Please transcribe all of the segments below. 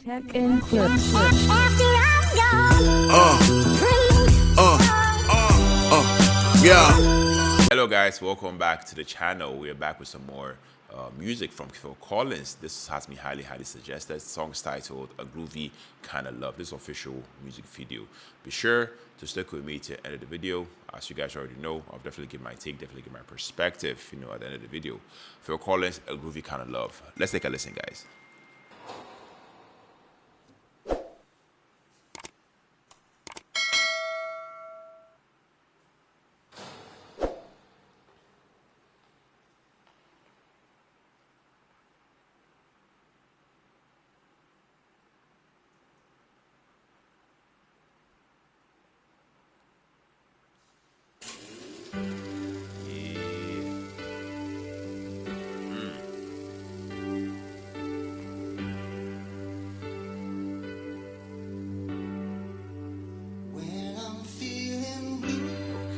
Tech and clips. Yeah. Hello guys, welcome back to the channel. We're back with some more music from Phil Collins. This has been highly suggested. The song's titled A Groovy Kind of Love. This is official music video. Be sure to stick with me to the end of the video. As you guys already know, I'll definitely give my take, definitely give my perspective, at the end of the video. Phil Collins, A Groovy Kind of Love. Let's take a listen, guys.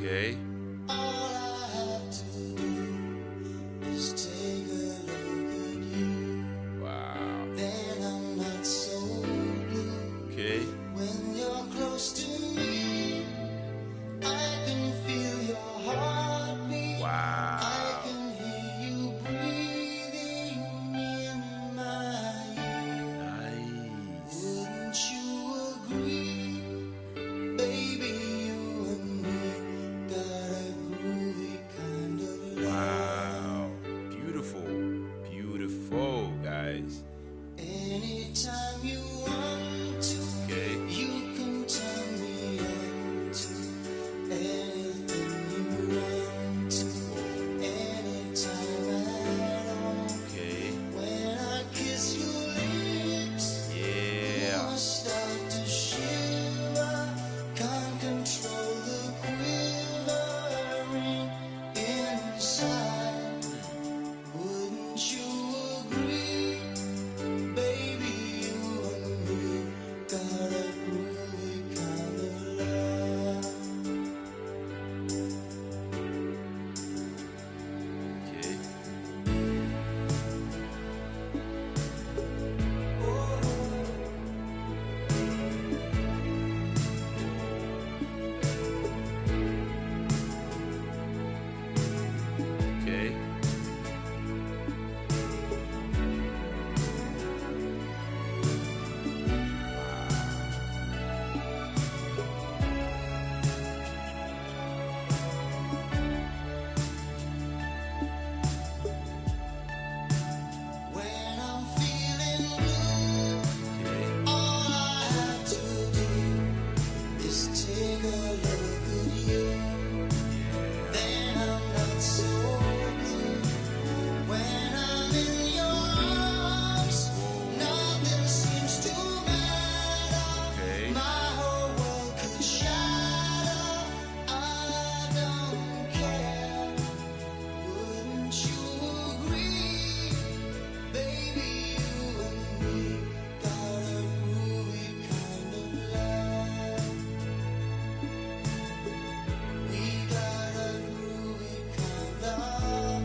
Okay. Wow. Okay. When you're close to me, I can feel your heartbeat. Wow. I can hear you breathing in my ear. Nice. Wouldn't you agree? Baby, you and me got a groovy kind of love. Wow. Beautiful. Beautiful, guys. Anytime you want to, Okay. you can turn me on to anything you want to, anytime at all. Okay. When I kiss your lips, Yeah. I start to shiver, can't control the quivering inside. Wouldn't you agree? Baby, you and me got a groovy kind of love. Okay. Okay. When I'm feeling blue, Okay. all I have to do is take a look at you. Then I'm not so blue. When I'm in your arms, nothing seems to matter. Okay. My whole world could shatter. I don't care. Wouldn't you agree? Baby, you and me got a groovy kind of love. We got a groovy kind of love.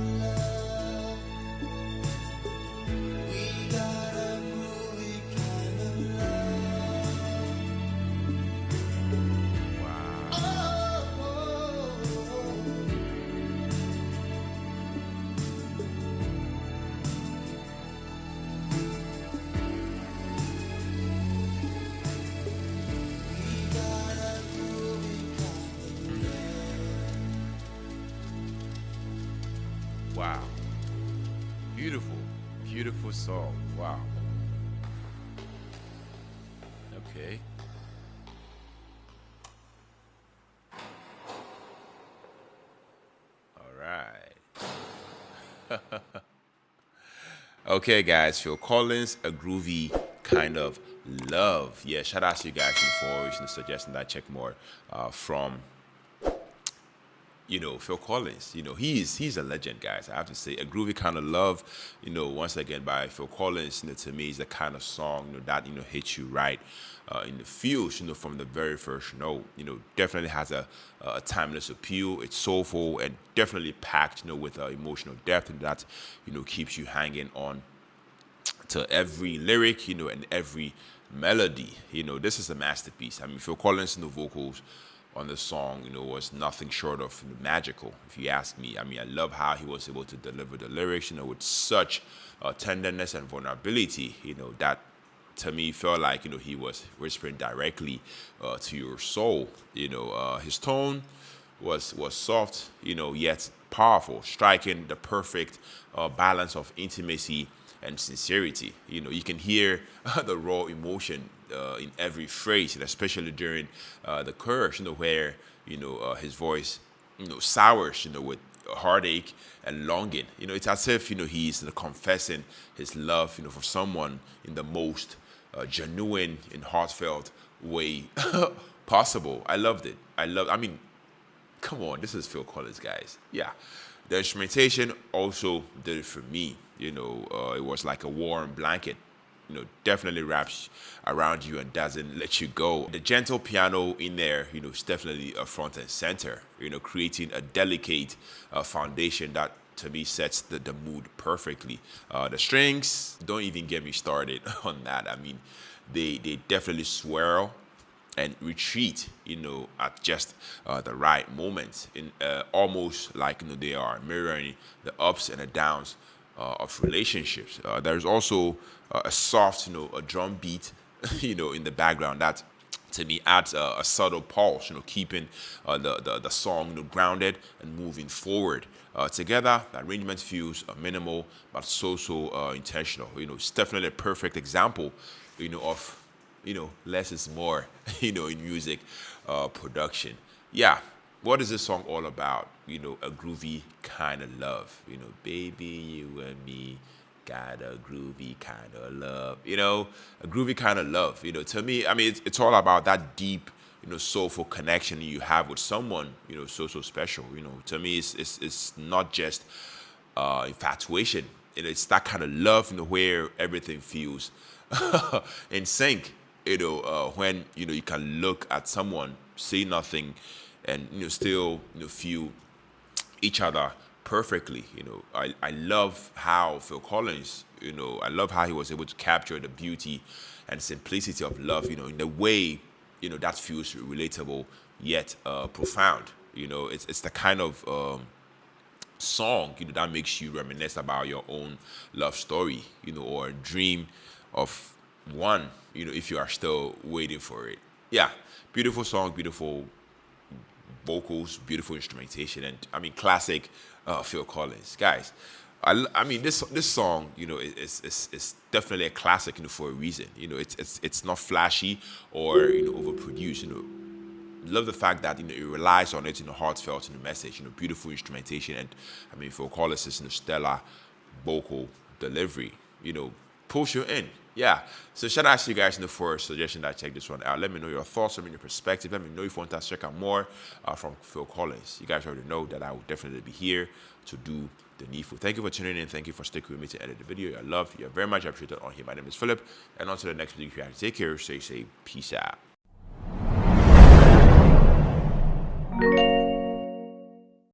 We got a groovy kind of love. Wow. Oh. We got a groovy kind of Wow. Beautiful. Beautiful song. Wow. Okay. All right. Okay, guys. Phil Collins, A Groovy Kind of Love. Yeah, shout out to you guys for suggesting that I check more from Phil Collins. He's a legend, guys. I have to say, A Groovy Kind of Love, once again by Phil Collins, to me is the kind of song, that, hits you right in the feels, from the very first note. Definitely has a timeless appeal. It's soulful and definitely packed, with emotional depth, and that, keeps you hanging on to every lyric, and every melody. This is a masterpiece. I mean, Phil Collins' vocals on the song, was nothing short of magical, if you ask me. I mean, I love how he was able to deliver the lyrics, with such tenderness and vulnerability, that to me felt like, he was whispering directly to your soul. His tone was soft, yet powerful, striking the perfect balance of intimacy and sincerity. You can hear the raw emotion in every phrase, and especially during the chorus, where his voice sours, with heartache and longing. It's as if he's confessing his love, for someone in the most genuine and heartfelt way possible. I loved it. I mean, come on, this is Phil Collins, guys. Yeah. The instrumentation also did it for me. It was like a warm blanket. Definitely wraps around you and doesn't let you go. The gentle piano in there, is definitely a front and center, creating a delicate foundation that to me sets the mood perfectly. The strings, don't even get me started on that. I mean, they definitely swirl and retreat, at just the right moments, in almost like they are mirroring the ups and the downs of relationships. There's also a soft, a drum beat, in the background that to me adds a subtle pulse, keeping the song grounded and moving forward. Together, the arrangement feels minimal but so intentional. It's definitely a perfect example, of less is more, in music production. Yeah, what is this song all about? A groovy kind of love. Baby, you and me got a groovy kind of love. A groovy kind of love. To me, I mean, it's all about that deep, soulful connection you have with someone, so special. To me, it's not just infatuation. It's that kind of love, where everything feels in sync. When you can look at someone, say nothing, and still feel each other perfectly. I love how Phil Collins, I love how he was able to capture the beauty and simplicity of love, in the way, that feels relatable yet profound. It's the kind of song, that makes you reminisce about your own love story, or dream of one, if you are still waiting for it. Yeah, beautiful song, beautiful vocals, beautiful instrumentation, and I mean, classic Phil Collins, guys. I mean, this song, is definitely a classic, for a reason. It's not flashy or overproduced. Love the fact that it relies on it, heartfelt message, beautiful instrumentation, and I mean, Phil Collins is stellar vocal delivery. Pulls you in. Yeah. So shout out to you guys for a suggestion that I check this one out. Let me know your thoughts, let me know your perspective. Let me know if you want us to check out more from Phil Collins. You guys already know that I will definitely be here to do the needful. Thank you for tuning in. Thank you for sticking with me to edit the video. I love you. Very much appreciated on here. My name is Philip. And on to the next video. Take care. Stay safe. Peace out.